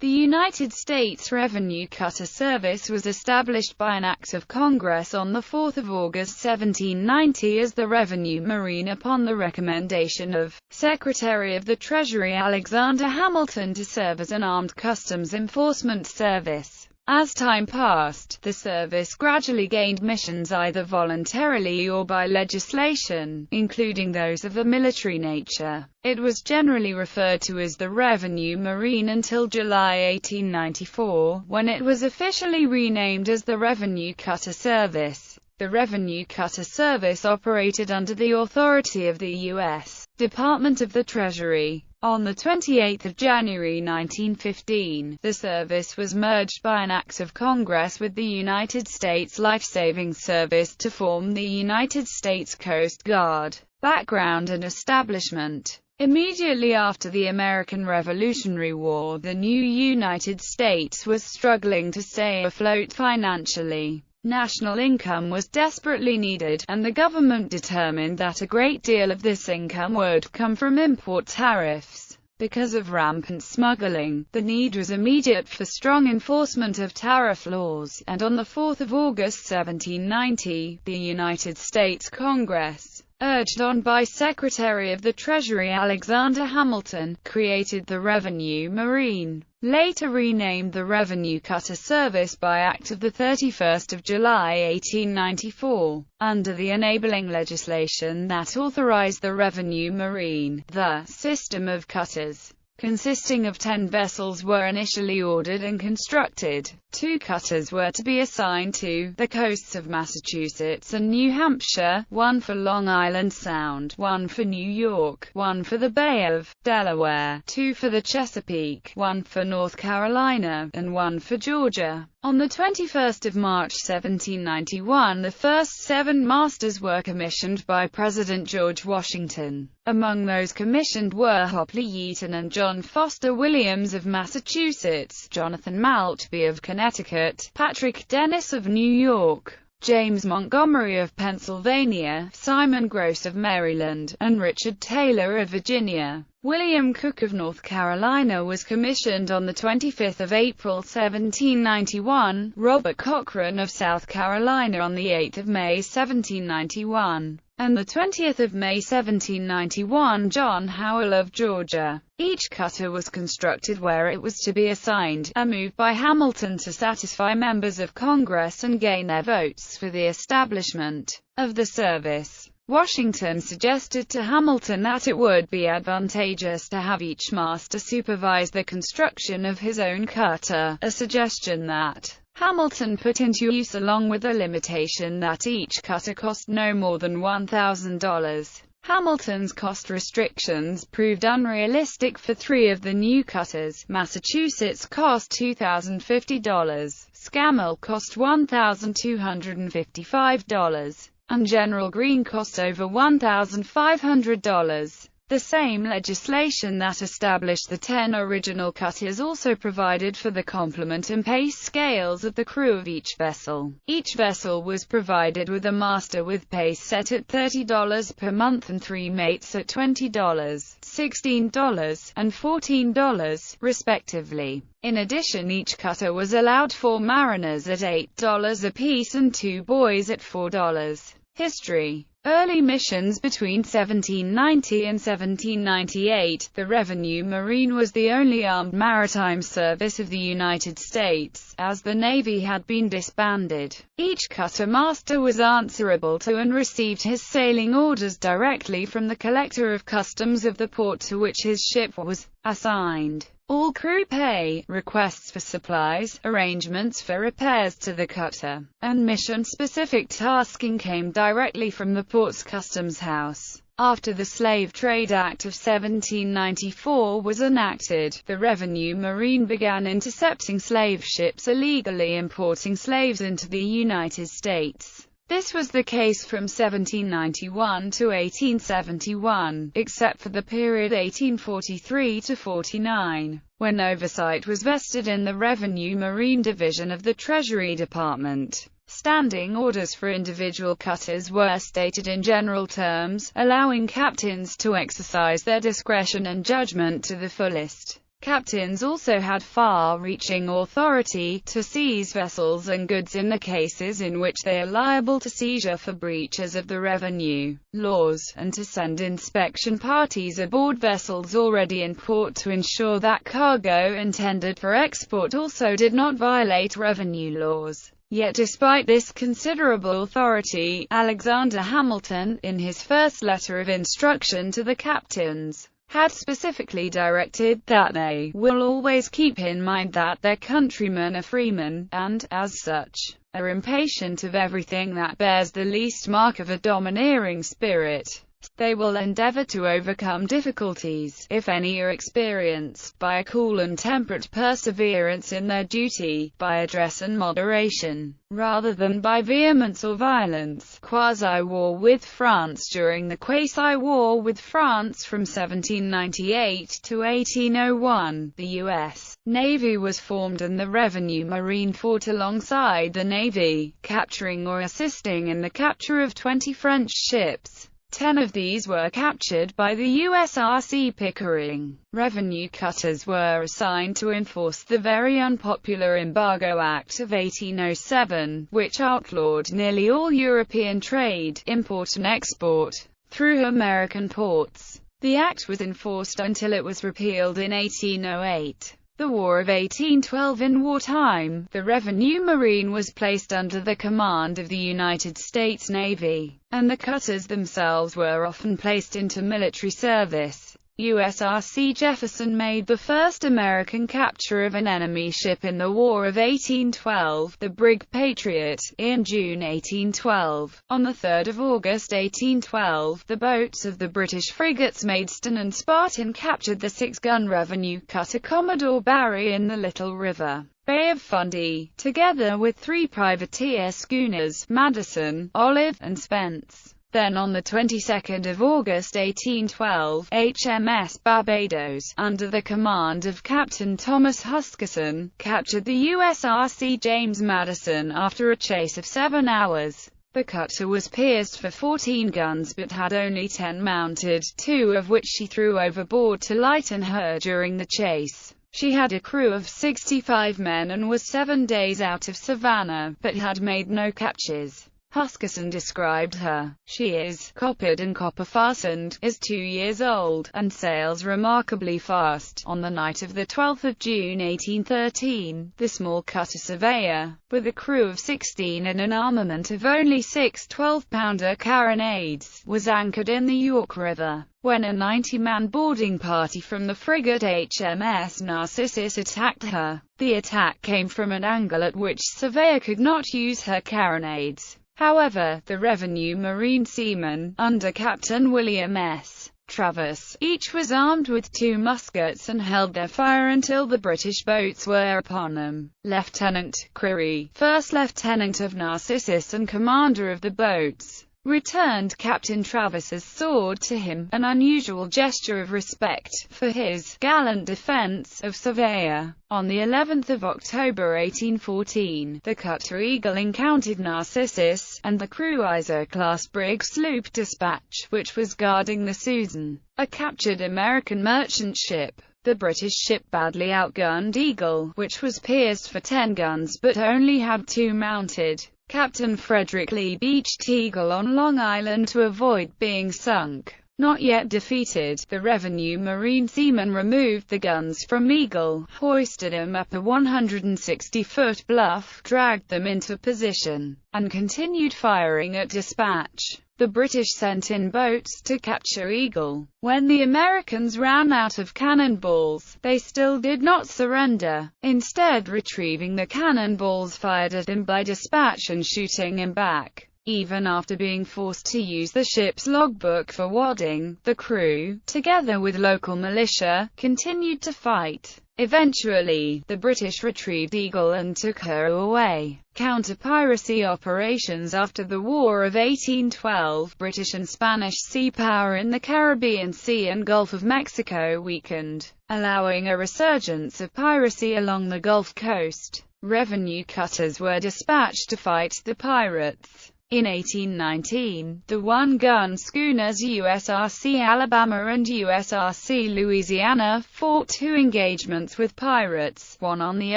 The United States Revenue Cutter Service was established by an Act of Congress on 4 August 1790 as the Revenue Marine upon the recommendation of Secretary of the Treasury Alexander Hamilton to serve as an armed customs enforcement service. As time passed, the service gradually gained missions either voluntarily or by legislation, including those of a military nature. It was generally referred to as the Revenue Marine until July 1894, when it was officially renamed as the Revenue Cutter Service. The Revenue Cutter Service operated under the authority of the U.S. Department of the Treasury. On 28 January 1915, the service was merged by an Act of Congress with the United States Life-Saving Service to form the United States Coast Guard. Background and establishment. Immediately after the American Revolutionary War, the new United States was struggling to stay afloat financially. National income was desperately needed, and the government determined that a great deal of this income would come from import tariffs. Because of rampant smuggling, the need was immediate for strong enforcement of tariff laws, and on 4 August 1790, the United States Congress, urged on by Secretary of the Treasury Alexander Hamilton, created the Revenue Marine, later renamed the Revenue Cutter Service by Act of 31 July 1894. Under the enabling legislation that authorized the Revenue Marine, the system of cutters, consisting of 10 vessels, were initially ordered and constructed. 2 cutters were to be assigned to the coasts of Massachusetts and New Hampshire, 1 for Long Island Sound, 1 for New York, 1 for the Bay of Delaware, 2 for the Chesapeake, 1 for North Carolina, and 1 for Georgia. On 21 March 1791, the first 7 masters were commissioned by President George Washington. Among those commissioned were Hopley Eaton and John Foster Williams of Massachusetts, Jonathan Maltby of Connecticut, Patrick Dennis of New York, James Montgomery of Pennsylvania, Simon Gross of Maryland, and Richard Taylor of Virginia. William Cook of North Carolina was commissioned on 25 April 1791, Robert Cochrane of South Carolina on 8 May 1791, and 20 May 1791 John Howell of Georgia. Each cutter was constructed where it was to be assigned, a move by Hamilton to satisfy members of Congress and gain their votes for the establishment of the service. Washington suggested to Hamilton that it would be advantageous to have each master supervise the construction of his own cutter, a suggestion that Hamilton put into use along with the limitation that each cutter cost no more than $1,000. Hamilton's cost restrictions proved unrealistic for 3 of the new cutters. Massachusetts cost $2,050, Scammell cost $1,255, and General Greene cost over $1,500. The same legislation that established the 10 original cutters also provided for the complement and pace scales of the crew of each vessel. Each vessel was provided with a master with pace set at $30 per month and 3 mates at $20, $16, and $14, respectively. In addition, each cutter was allowed 4 mariners at $8 apiece and 2 boys at $4. History. Early missions between 1790 and 1798, the Revenue Marine was the only armed maritime service of the United States, as the Navy had been disbanded. Each cutter master was answerable to and received his sailing orders directly from the collector of customs of the port to which his ship was assigned. All crew pay, requests for supplies, arrangements for repairs to the cutter, and mission-specific tasking came directly from the port's customs house. After the Slave Trade Act of 1794 was enacted, the Revenue Marine began intercepting slave ships illegally importing slaves into the United States. This was the case from 1791 to 1871, except for the period 1843 to 49, when oversight was vested in the Revenue Marine Division of the Treasury Department. Standing orders for individual cutters were stated in general terms, allowing captains to exercise their discretion and judgment to the fullest. Captains also had far-reaching authority to seize vessels and goods in the cases in which they are liable to seizure for breaches of the revenue laws, and to send inspection parties aboard vessels already in port to ensure that cargo intended for export also did not violate revenue laws. Yet despite this considerable authority, Alexander Hamilton, in his first letter of instruction to the captains, had specifically directed that they will always keep in mind that their countrymen are freemen, and, as such, are impatient of everything that bears the least mark of a domineering spirit. They will endeavor to overcome difficulties, if any are experienced, by a cool and temperate perseverance in their duty, by address and moderation, rather than by vehemence or violence. Quasi-war with France. During the quasi-war with France from 1798 to 1801, the U.S. Navy was formed and the Revenue Marine fought alongside the Navy, capturing or assisting in the capture of 20 French ships. 10 of these were captured by the USRC Pickering. Revenue cutters were assigned to enforce the very unpopular Embargo Act of 1807, which outlawed nearly all European trade, import and export, through American ports. The act was enforced until it was repealed in 1808. The War of 1812. In wartime, the Revenue Marine was placed under the command of the United States Navy, and the cutters themselves were often placed into military service. USRC Jefferson made the first American capture of an enemy ship in the War of 1812, the brig Patriot, in June 1812. On 3 August 1812, the boats of the British frigates Maidstone and Spartan captured the 6-gun revenue cutter Commodore Barry in the Little River Bay of Fundy, together with 3 privateer schooners, Madison, Olive, and Spence. Then on the 22nd of August 1812, HMS Barbados, under the command of Captain Thomas Huskisson, captured the USRC James Madison after a chase of 7 hours. The cutter was pierced for 14 guns but had only 10 mounted, 2 of which she threw overboard to lighten her during the chase. She had a crew of 65 men and was 7 days out of Savannah, but had made no captures. Huskisson described her. She is coppered and copper-fastened, is 2 years old, and sails remarkably fast. On the night of the 12th of June 1813, the small cutter Surveyor, with a crew of 16 and an armament of only 6 12-pounder carronades, was anchored in the York River, when a 90-man boarding party from the frigate HMS Narcissus attacked her. The attack came from an angle at which Surveyor could not use her carronades. However, the Revenue Marine seamen, under Captain William S. Travis, each was armed with 2 muskets and held their fire until the British boats were upon them. Lieutenant Creary, First Lieutenant of Narcissus and commander of the boats, returned Captain Travis's sword to him, an unusual gesture of respect for his gallant defense of Surveyor. On the 11th of October 1814, the cutter Eagle encountered Narcissus, and the cruiser-class brig sloop Dispatch, which was guarding the Susan, a captured American merchant ship. The British ship badly outgunned Eagle, which was pierced for 10 guns but only had 2 mounted. Captain Frederick Lee beached Eagle on Long Island to avoid being sunk. Not yet defeated, the Revenue Marine seamen removed the guns from Eagle, hoisted them up a 160-foot bluff, dragged them into position, and continued firing at Dispatch. The British sent in boats to capture Eagle. When the Americans ran out of cannonballs, they still did not surrender, instead retrieving the cannonballs fired at him by Dispatch and shooting him back. Even after being forced to use the ship's logbook for wadding, the crew, together with local militia, continued to fight. Eventually, the British retrieved Eagle and took her away. Counter-piracy operations. After the War of 1812, British and Spanish sea power in the Caribbean Sea and Gulf of Mexico weakened, allowing a resurgence of piracy along the Gulf Coast. Revenue cutters were dispatched to fight the pirates. In 1819, the one-gun schooners USRC Alabama and USRC Louisiana fought 2 engagements with pirates, one on the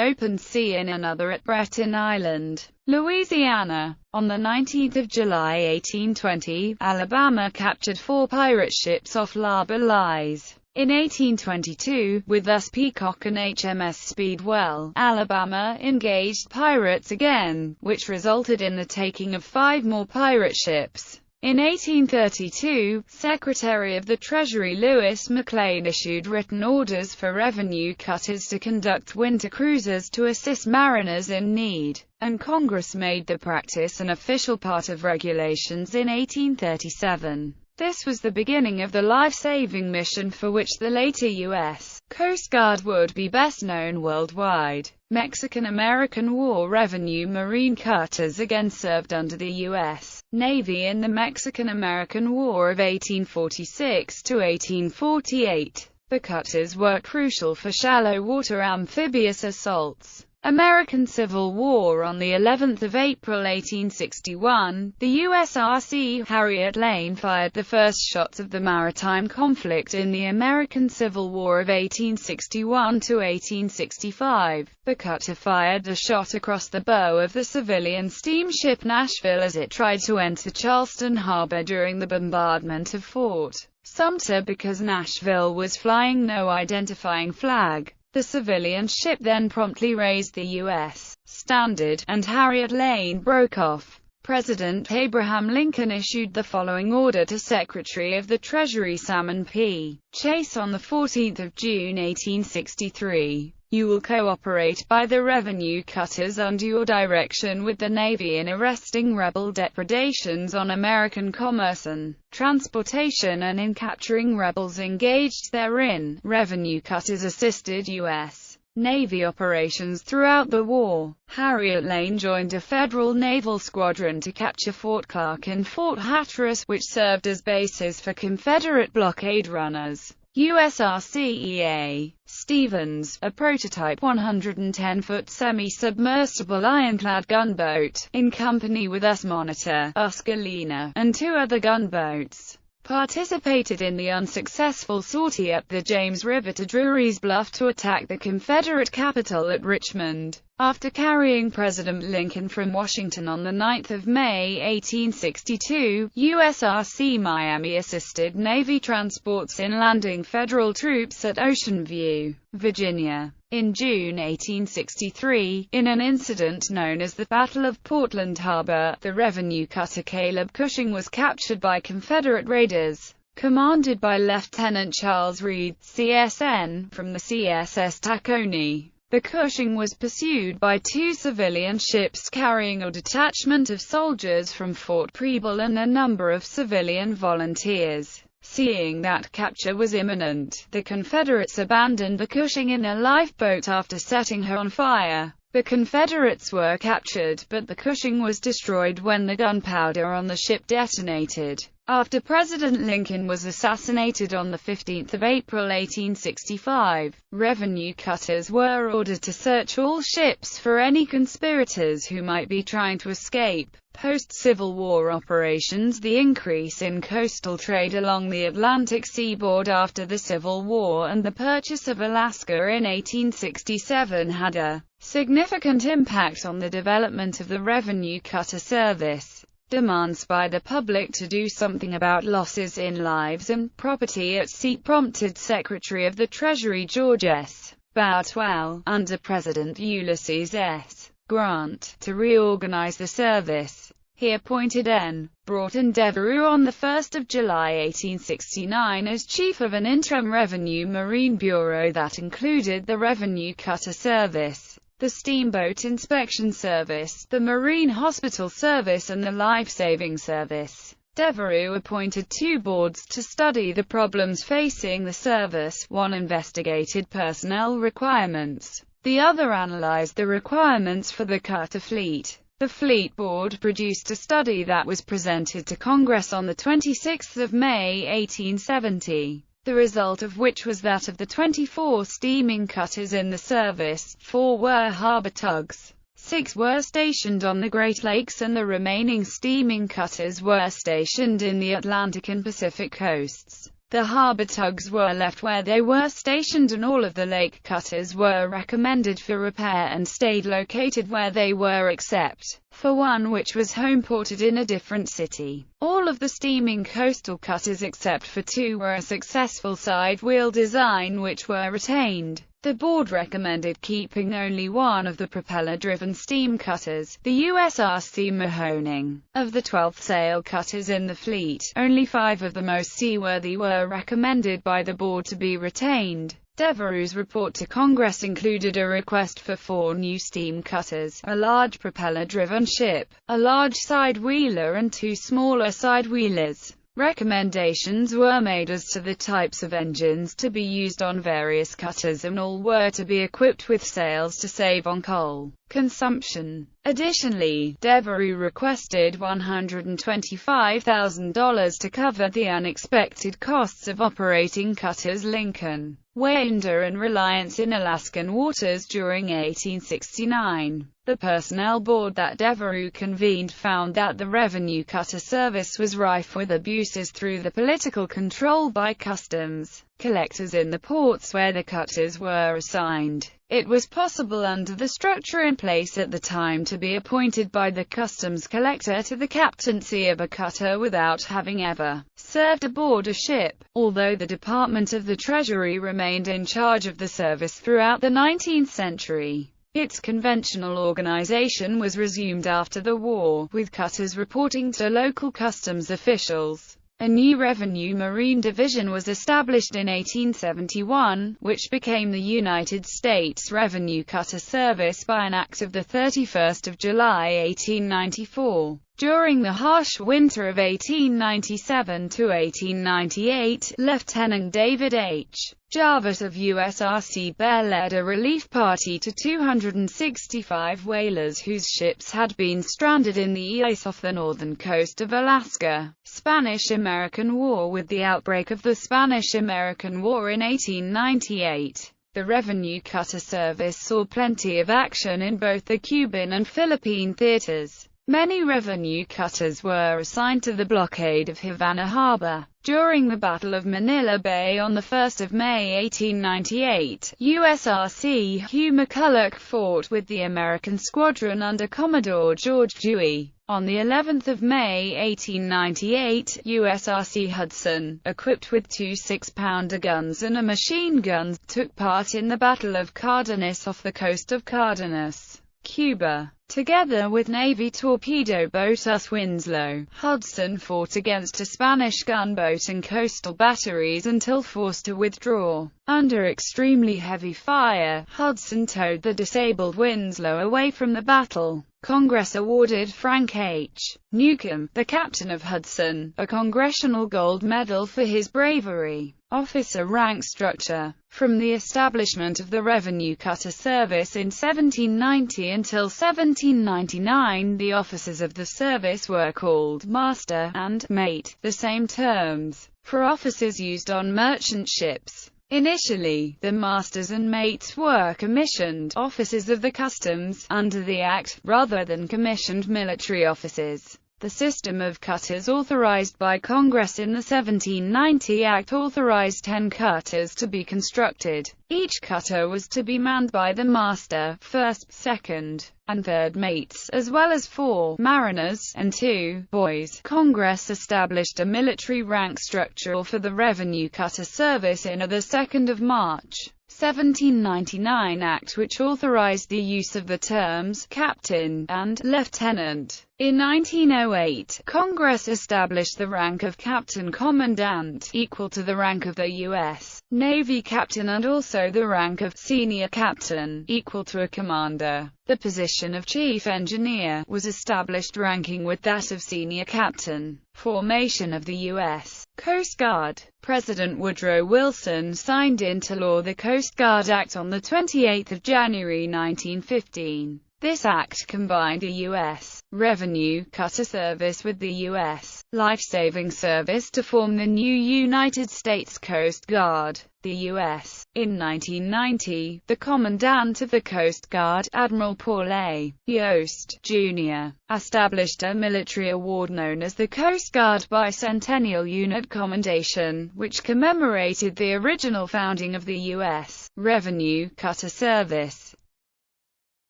open sea and another at Breton Island, Louisiana. On 19 July 1820, Alabama captured 4 pirate ships off La Belize. In 1822, with thus Peacock and HMS Speedwell, Alabama engaged pirates again, which resulted in the taking of 5 more pirate ships. In 1832, Secretary of the Treasury Lewis McLean issued written orders for revenue cutters to conduct winter cruises to assist mariners in need, and Congress made the practice an official part of regulations in 1837. This was the beginning of the life-saving mission for which the later U.S. Coast Guard would be best known worldwide. Mexican-American War revenue marine cutters again served under the U.S. Navy in the Mexican-American War of 1846 to 1848. The cutters were crucial for shallow-water amphibious assaults. American Civil War. On the 11th of April 1861, the USRC Harriet Lane fired the first shots of the maritime conflict in the American Civil War of 1861 to 1865. The cutter fired a shot across the bow of the civilian steamship Nashville as it tried to enter Charleston Harbor during the bombardment of Fort Sumter because Nashville was flying no identifying flag. The civilian ship then promptly raised the U.S. standard, and Harriet Lane broke off. President Abraham Lincoln issued the following order to Secretary of the Treasury Salmon P. Chase on 14 June 1863. You will cooperate by the revenue cutters under your direction with the Navy in arresting rebel depredations on American commerce and transportation and in capturing rebels engaged therein. Revenue cutters assisted U.S. Navy operations throughout the war. Harriet Lane joined a Federal Naval Squadron to capture Fort Clark and Fort Hatteras, which served as bases for Confederate blockade runners. USRCEA Stevens, a prototype 110-foot semi-submersible ironclad gunboat, in company with US Monitor, US Galena, and 2 other gunboats, participated in the unsuccessful sortie up the James River to Drury's Bluff to attack the Confederate capital at Richmond. After carrying President Lincoln from Washington on 9 May 1862, USRC Miami assisted Navy transports in landing Federal troops at Ocean View, Virginia. In June 1863, in an incident known as the Battle of Portland Harbor, the revenue cutter Caleb Cushing was captured by Confederate raiders, commanded by Lieutenant Charles Reed, CSN, from the CSS Tacony. The Cushing was pursued by 2 civilian ships carrying a detachment of soldiers from Fort Preble and a number of civilian volunteers. Seeing that capture was imminent, the Confederates abandoned the Cushing in a lifeboat after setting her on fire. The Confederates were captured, but the Cushing was destroyed when the gunpowder on the ship detonated. After President Lincoln was assassinated on 15 April 1865, revenue cutters were ordered to search all ships for any conspirators who might be trying to escape. Post-Civil War operations. The increase in coastal trade along the Atlantic seaboard after the Civil War and the purchase of Alaska in 1867 had a significant impact on the development of the revenue cutter service. Demands by the public to do something about losses in lives and property at sea prompted Secretary of the Treasury George S. Boutwell, under President Ulysses S. Grant, to reorganize the service. He appointed N. Broughton Devereux on 1 July 1869 as chief of an interim Revenue Marine Bureau that included the Revenue Cutter Service, the Steamboat Inspection Service, the Marine Hospital Service and the Life-Saving Service. Devereux appointed 2 boards to study the problems facing the service. One investigated personnel requirements. The other analyzed the requirements for the cutter fleet. The Fleet Board produced a study that was presented to Congress on 26 May 1870. The result of which was that of the 24 steaming cutters in the service, 4 were harbor tugs. 6 were stationed on the Great Lakes and the remaining steaming cutters were stationed in the Atlantic and Pacific coasts. The harbor tugs were left where they were stationed and all of the lake cutters were recommended for repair and stayed located where they were except for one which was home-ported in a different city. All of the steaming coastal cutters except for 2 were a successful side-wheel design which were retained. The board recommended keeping only one of the propeller-driven steam cutters, the USRC Mahoning. Of the 12 sail cutters in the fleet, only 5 of the most seaworthy were recommended by the board to be retained. Devereux's report to Congress included a request for 4 new steam cutters, a large propeller-driven ship, a large side-wheeler and 2 smaller side-wheelers. Recommendations were made as to the types of engines to be used on various cutters and all were to be equipped with sails to save on coal consumption. Additionally, Devereux requested $125,000 to cover the unexpected costs of operating cutters Lincoln, Winder and Reliance in Alaskan waters during 1869. The personnel board that Devereux convened found that the revenue cutter service was rife with abuses through the political control by customs collectors in the ports where the cutters were assigned. It was possible under the structure in place at the time to be appointed by the customs collector to the captaincy of a cutter without having ever served aboard a ship, although the Department of the Treasury remained in charge of the service throughout the 19th century. Its conventional organization was resumed after the war, with cutters reporting to local customs officials. A new Revenue Marine Division was established in 1871, which became the United States Revenue Cutter Service by an act of 31 July 1894. During the harsh winter of 1897 to 1898, Lieutenant David H. Jarvis of USRC Bear led a relief party to 265 whalers whose ships had been stranded in the ice off the northern coast of Alaska. Spanish-American War. With the outbreak of the Spanish-American War in 1898, the Revenue Cutter Service saw plenty of action in both the Cuban and Philippine theaters. Many revenue cutters were assigned to the blockade of Havana Harbor. During the Battle of Manila Bay on 1 May 1898, USRC Hugh McCulloch fought with the American squadron under Commodore George Dewey. On the 11th of May 1898, USRC Hudson, equipped with 2 6-pounder guns and a machine gun, took part in the Battle of Cardenas off the coast of Cardenas, Cuba. Together with Navy torpedo boat Winslow, Hudson fought against a Spanish gunboat and coastal batteries until forced to withdraw. Under extremely heavy fire, Hudson towed the disabled Winslow away from the battle. Congress awarded Frank H. Newcomb, the captain of Hudson, a Congressional Gold Medal for his bravery. Officer rank structure. From the establishment of the Revenue Cutter Service in 1790 until 1799, the officers of the service were called master and mate, the same terms, for officers used on merchant ships. Initially, the masters and mates were commissioned officers of the customs, under the Act, rather than commissioned military officers. The system of cutters authorized by Congress in the 1790 Act authorized 10 cutters to be constructed. Each cutter was to be manned by the master, first, second, and third mates, as well as 4 mariners and 2 boys. Congress established a military rank structure for the Revenue Cutter Service in the 2nd of March. 1799 Act which authorized the use of the terms captain and lieutenant. In 1908, Congress established the rank of captain commandant, equal to the rank of the U.S. Navy captain, and also the rank of senior captain, equal to a commander. The position of chief engineer was established ranking with that of senior captain. Formation of the U.S. Coast Guard. President Woodrow Wilson signed into law the Coast Guard Act on 28 January 1915. This act combined the U.S. Revenue Cutter Service with the U.S. Life-Saving Service to form the new United States Coast Guard. The U.S. In 1990, the Commandant of the Coast Guard, Admiral Paul A. Yost, Jr., established a military award known as the Coast Guard Bicentennial Unit Commendation, which commemorated the original founding of the U.S. Revenue Cutter Service.